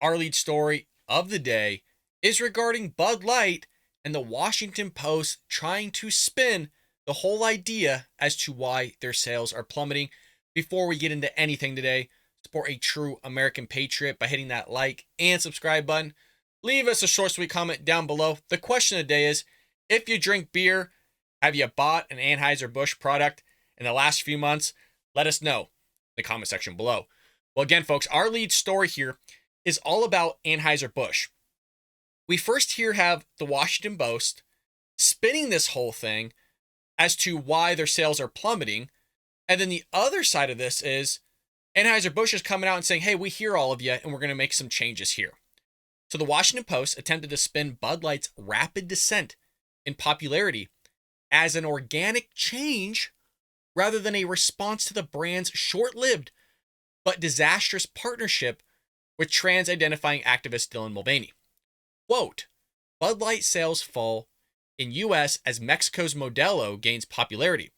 Our lead story of the day is regarding Bud Light and the Washington Post trying to spin the whole idea as to why their sales are plummeting. Before we get into anything today, support a true American patriot by hitting that like and subscribe button. Leave us a short, sweet comment down below. The question of the day is, if you drink beer, have you bought an Anheuser-Busch product in the last few months? Let us know in the comment section below. Well, again, folks, our lead story here is all about Anheuser-Busch. We first here have the Washington Post spinning this whole thing as to why their sales are plummeting. And then the other side of this is Anheuser-Busch is coming out and saying, hey, we hear all of you and we're going to make some changes here. So the Washington Post attempted to spin Bud Light's rapid descent in popularity as an organic change rather than a response to the brand's short-lived but disastrous partnership with trans-identifying activist Dylan Mulvaney. Quote, Bud Light sales fall in U.S. as Mexico's Modelo gains popularity.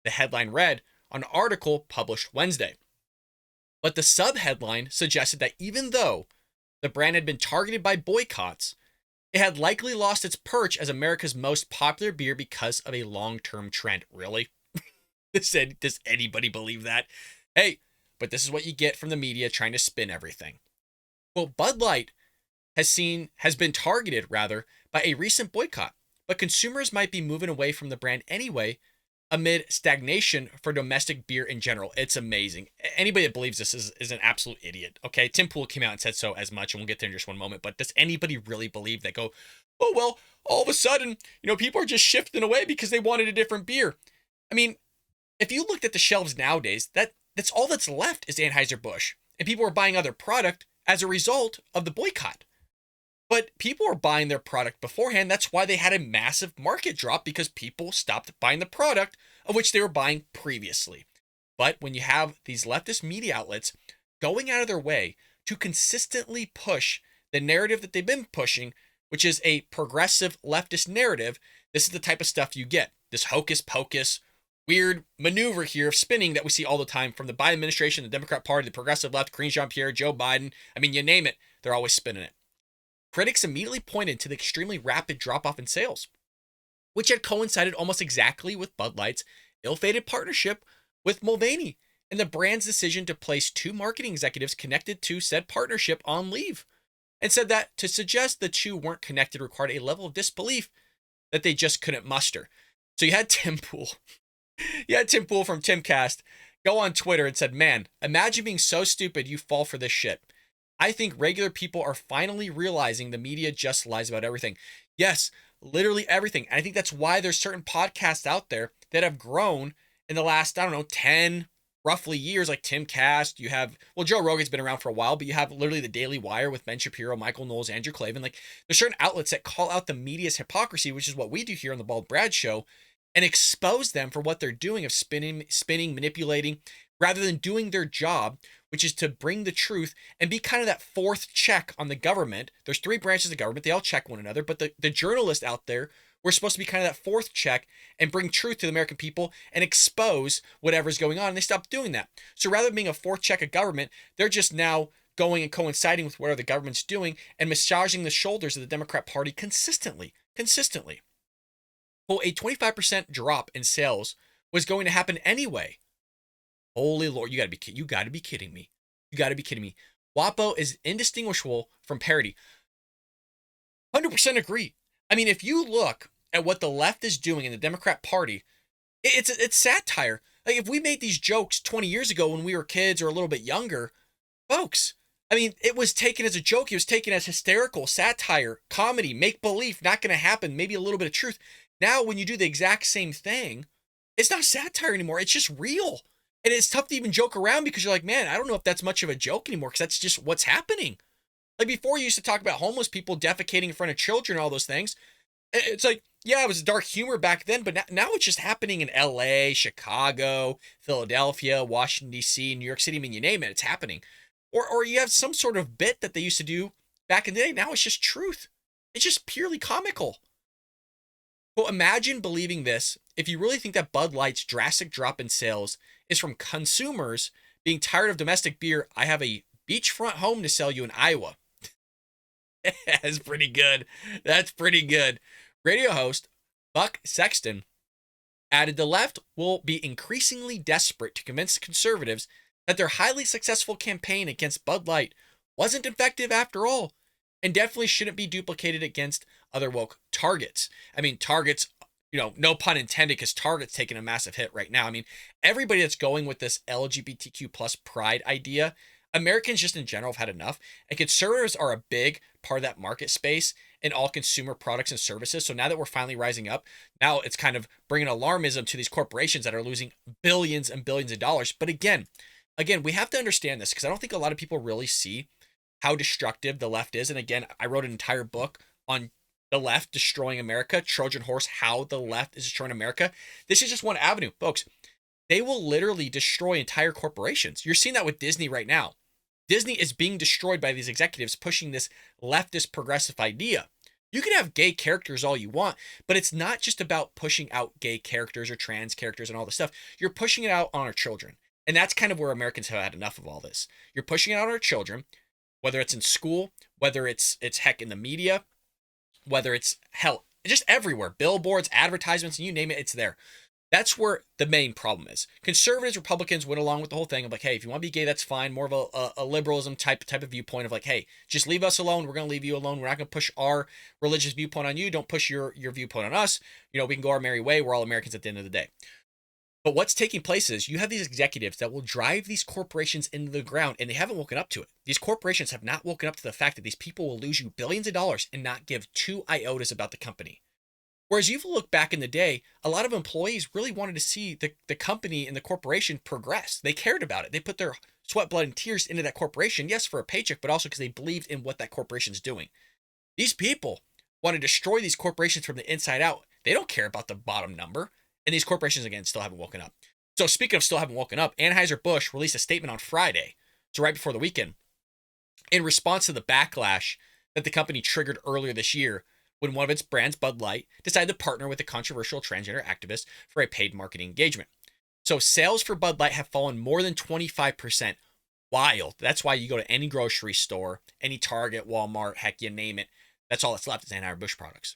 The headline read on an article published Wednesday. But the sub-headline suggested that even though the brand had been targeted by boycotts, it had likely lost its perch as America's most popular beer because of a long-term trend. Really? Does anybody believe that? Hey, but this is what you get from the media trying to spin everything. Well, Bud Light has been targeted, rather, by a recent boycott, but consumers might be moving away from the brand anyway amid stagnation for domestic beer in general. It's amazing. Anybody that believes this is an absolute idiot, okay? Tim Pool came out and said so as much, and we'll get there in just one moment, but does anybody really believe that? Go, oh, well, all of a sudden, people are just shifting away because they wanted a different beer. I mean, if you looked at the shelves nowadays, that's all that's left is Anheuser-Busch, and people are buying other product as a result of the boycott. But people were buying their product beforehand. That's why they had a massive market drop, because people stopped buying the product of which they were buying previously. But when you have these leftist media outlets going out of their way to consistently push the narrative that they've been pushing, which is a progressive leftist narrative, this is the type of stuff you get. This hocus pocus, weird maneuver here of spinning that we see all the time from the Biden administration, the Democrat Party, the progressive left, Karine Jean-Pierre, Joe Biden. I mean, you name it, they're always spinning it. Critics immediately pointed to the extremely rapid drop-off in sales, which had coincided almost exactly with Bud Light's ill-fated partnership with Mulvaney and the brand's decision to place two marketing executives connected to said partnership on leave, and said that to suggest the two weren't connected required a level of disbelief that they just couldn't muster. So you had Tim Pool. You had Tim Pool from Timcast go on Twitter and said, man, imagine being so stupid you fall for this shit. I think regular people are finally realizing the media just lies about everything. Yes, literally everything. And I think that's why there's certain podcasts out there that have grown in the last, 10 roughly years, like Timcast. You have, Joe Rogan's been around for a while, but you have literally the Daily Wire with Ben Shapiro, Michael Knowles, Andrew Klavan. Like, there's certain outlets that call out the media's hypocrisy, which is what we do here on the Bald Brad Show, and expose them for what they're doing of spinning, manipulating, rather than doing their job, which is to bring the truth and be kind of that fourth check on the government. There's three branches of government. They all check one another. But the journalists out there, we're supposed to be kind of that fourth check and bring truth to the American people and expose whatever's going on. And they stopped doing that. So rather than being a fourth check of government, they're just now going and coinciding with whatever the government's doing and massaging the shoulders of the Democrat Party consistently. Well, a 25% drop in sales was going to happen anyway. Holy Lord, you gotta be kidding me. You gotta be kidding me. WAPO is indistinguishable from parody. 100% agree. I mean, if you look at what the left is doing in the Democrat Party, it's satire. Like, if we made these jokes 20 years ago when we were kids or a little bit younger, folks, I mean, it was taken as a joke. It was taken as hysterical, satire, comedy, make-believe, not going to happen, maybe a little bit of truth. Now, when you do the exact same thing, it's not satire anymore. It's just real. And it's tough to even joke around because you're like, man, I don't know if that's much of a joke anymore because that's just what's happening. Like, before, you used to talk about homeless people defecating in front of children and all those things. It's like, yeah, it was dark humor back then, but now it's just happening in LA, Chicago, Philadelphia, Washington, D.C., New York City. I mean, you name it, it's happening. Or you have some sort of bit that they used to do back in the day. Now it's just truth. It's just purely comical. Well, imagine believing this if you really think that Bud Light's drastic drop in sales is from consumers being tired of domestic beer. I have a beachfront home to sell you in Iowa. That's pretty good. That's pretty good. Radio host Buck Sexton added the left will be increasingly desperate to convince conservatives that their highly successful campaign against Bud Light wasn't effective after all, and definitely shouldn't be duplicated against other woke targets. I mean, targets, no pun intended, because Target's taking a massive hit right now. I mean, everybody that's going with this LGBTQ plus pride idea, Americans just in general have had enough, and conservatives are a big part of that market space in all consumer products and services. So now that we're finally rising up, now it's kind of bringing alarmism to these corporations that are losing billions and billions of dollars. But again, we have to understand this, because I don't think a lot of people really see how destructive the left is. And again, I wrote an entire book on the left destroying America, Trojan horse, how the left is destroying America. This is just one avenue, folks. They will literally destroy entire corporations. You're seeing that with Disney right now. Disney is being destroyed by these executives pushing this leftist progressive idea. You can have gay characters all you want, but it's not just about pushing out gay characters or trans characters and all this stuff. You're pushing it out on our children. And that's kind of where Americans have had enough of all this. You're pushing it out on our children, whether it's in school, whether it's heck in the media, whether it's hell, just everywhere, billboards, advertisements, you name it, it's there. That's where the main problem is. Conservatives, Republicans went along with the whole thing of like, hey, if you want to be gay, that's fine. More of a liberalism type of viewpoint of like, hey, just leave us alone. We're going to leave you alone. We're not going to push our religious viewpoint on you. Don't push your viewpoint on us. We can go our merry way. We're all Americans at the end of the day. But what's taking place is you have these executives that will drive these corporations into the ground, and they haven't woken up to it. These corporations have not woken up to the fact that these people will lose you billions of dollars and not give 2 iotas about the company. Whereas you look back in the day, a lot of employees really wanted to see the company and the corporation progress. They cared about it. They put their sweat, blood, and tears into that corporation, yes, for a paycheck, but also because they believed in what that corporation's doing. These people want to destroy these corporations from the inside out. They don't care about the bottom number. And these corporations, again, still haven't woken up. So speaking of still haven't woken up, Anheuser-Busch released a statement on Friday, so right before the weekend, in response to the backlash that the company triggered earlier this year when one of its brands, Bud Light, decided to partner with a controversial transgender activist for a paid marketing engagement. So sales for Bud Light have fallen more than 25%. Wild. That's why you go to any grocery store, any Target, Walmart, heck, you name it. That's all that's left is Anheuser-Busch products.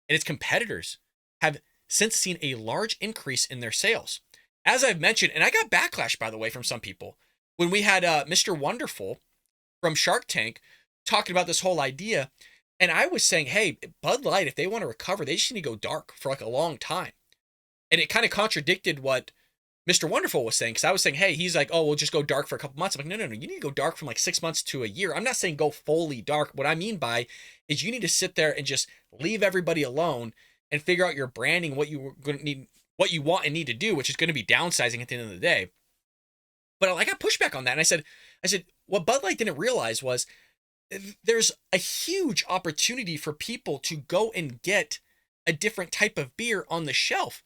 And its competitors have since seen a large increase in their sales. As I've mentioned, and I got backlash, by the way, from some people, when we had Mr. Wonderful from Shark Tank talking about this whole idea, and I was saying, hey, Bud Light, if they want to recover, they just need to go dark for like a long time. And it kind of contradicted what Mr. Wonderful was saying, because I was saying, hey, he's like, oh, we'll just go dark for a couple months. I'm like, no, you need to go dark from like 6 months to a year. I'm not saying go fully dark. What I mean by is you need to sit there and just leave everybody alone and figure out your branding, what you want and need to do, which is going to be downsizing at the end of the day. But I got pushback on that. And I said, what Bud Light didn't realize was there's a huge opportunity for people to go and get a different type of beer on the shelf.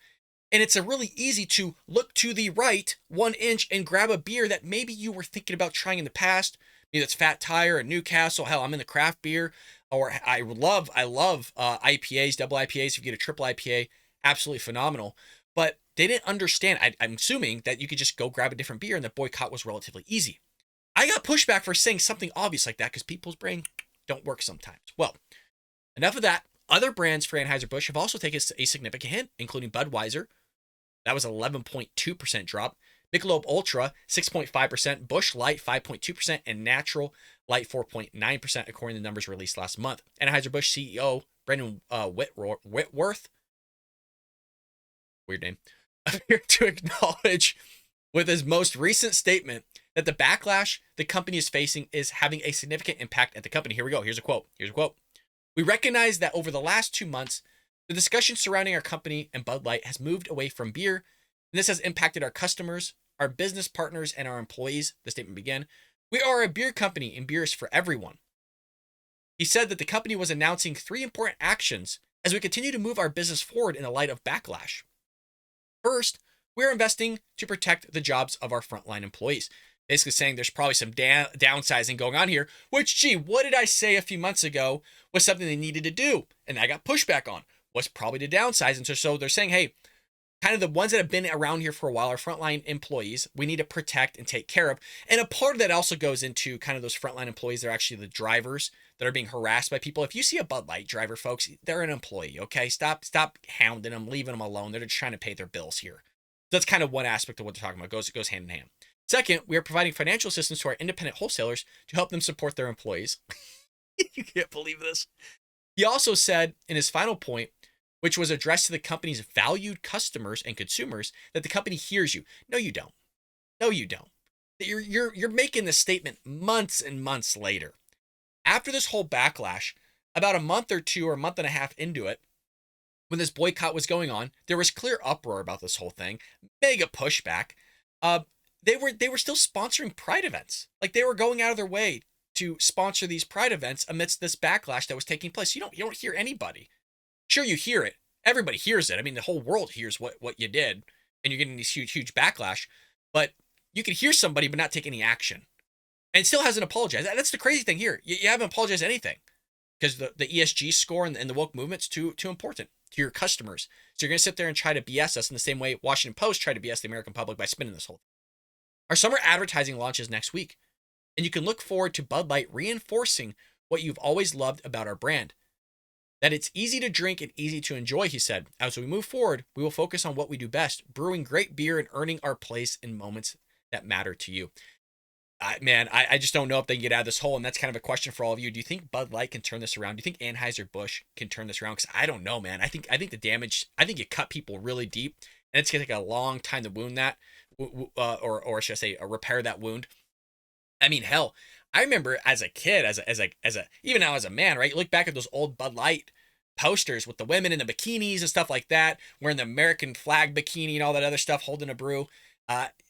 And it's a really easy to look to the right 1 inch and grab a beer that maybe you were thinking about trying in the past. Maybe that's Fat Tire or Newcastle. Hell, I'm in the craft beer. Or I love IPAs, double IPAs. If you get a triple IPA, absolutely phenomenal. But they didn't understand. I'm assuming that you could just go grab a different beer and that Boycott was relatively easy. I got pushback for saying something obvious like that because people's brain don't work sometimes. Well, enough of that. Other brands for Anheuser-Busch have also taken a significant hit, including Budweiser. That was 11.2% drop. Michelob Ultra, 6.5%, Busch Light, 5.2%, and Natural Light, 4.9%, according to the numbers released last month. Anheuser-Busch CEO Brendan Whitworth, weird name, appeared to acknowledge with his most recent statement that the backlash the company is facing is having a significant impact at the company. Here we go. Here's a quote. We recognize that over the last 2 months, the discussion surrounding our company and Bud Light has moved away from beer, and this has impacted our customers, our business partners, and our employees. The statement began, we are a beer company and beer is for everyone. He said that the company was announcing 3 important actions as we continue to move our business forward in the light of backlash. First, we're investing to protect the jobs of our frontline employees. Basically saying there's probably some downsizing going on here, which, gee, what did I say a few months ago was something they needed to do? And I got pushback on. Was probably to downsize. And so they're saying, hey, kind of the ones that have been around here for a while, our frontline employees, we need to protect and take care of. And a part of that also goes into kind of those frontline employees. They're actually the drivers that are being harassed by people. If you see a Bud Light driver, folks, they're an employee, okay? Stop hounding them, leaving them alone. They're just trying to pay their bills here. That's kind of one aspect of what they're talking about. It goes hand in hand. Second, we are providing financial assistance to our independent wholesalers to help them support their employees. You can't believe this. He also said in his final point, which was addressed to the company's valued customers and consumers, that the company hears you. No, you don't. No, you don't. You're making this statement months and months later. After this whole backlash, about a month or two or a month and a half into it, when this boycott was going on, there was clear uproar about this whole thing, mega pushback. They were still sponsoring Pride events. Like, they were going out of their way to sponsor these Pride events amidst this backlash that was taking place. You don't hear anybody. Sure, you hear it. Everybody hears it. I mean, the whole world hears what you did, and you're getting these huge backlash. But you can hear somebody but not take any action, and still hasn't apologized. That's the crazy thing here. You haven't apologized anything because the ESG score and the woke movement's too important to your customers. So you're going to sit there and try to BS us in the same way Washington Post tried to BS the American public by spinning this whole thing. Our summer advertising launches next week, and you can look forward to Bud Light reinforcing what you've always loved about our brand. That it's easy to drink and easy to enjoy, he said. As we move forward, we will focus on what we do best, brewing great beer and earning our place in moments that matter to you. I just don't know if they can get out of this hole, and that's kind of a question for all of you. Do you think Bud Light can turn this around? Do you think Anheuser-Busch can turn this around? Because I don't know, man. I think the damage, I think it cut people really deep, and it's going to take a long time to wound that, or should I say, repair that wound. I mean, hell, I remember as a kid, even now as a man, right? You look back at those old Bud Light posters with the women in the bikinis and stuff like that, wearing the American flag bikini and all that other stuff, holding a brew.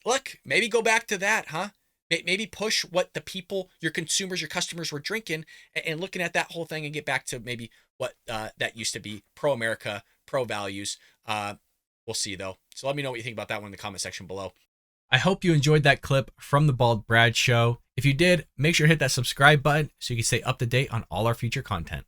Look, maybe go back to that, huh? Maybe push what the people, your consumers, your customers were drinking, and looking at that whole thing, and get back to maybe what that used to be, pro-America, pro-values. We'll see, though. So let me know what you think about that one in the comment section below. I hope you enjoyed that clip from the Bald Brad Show. If you did, make sure to hit that subscribe button so you can stay up to date on all our future content.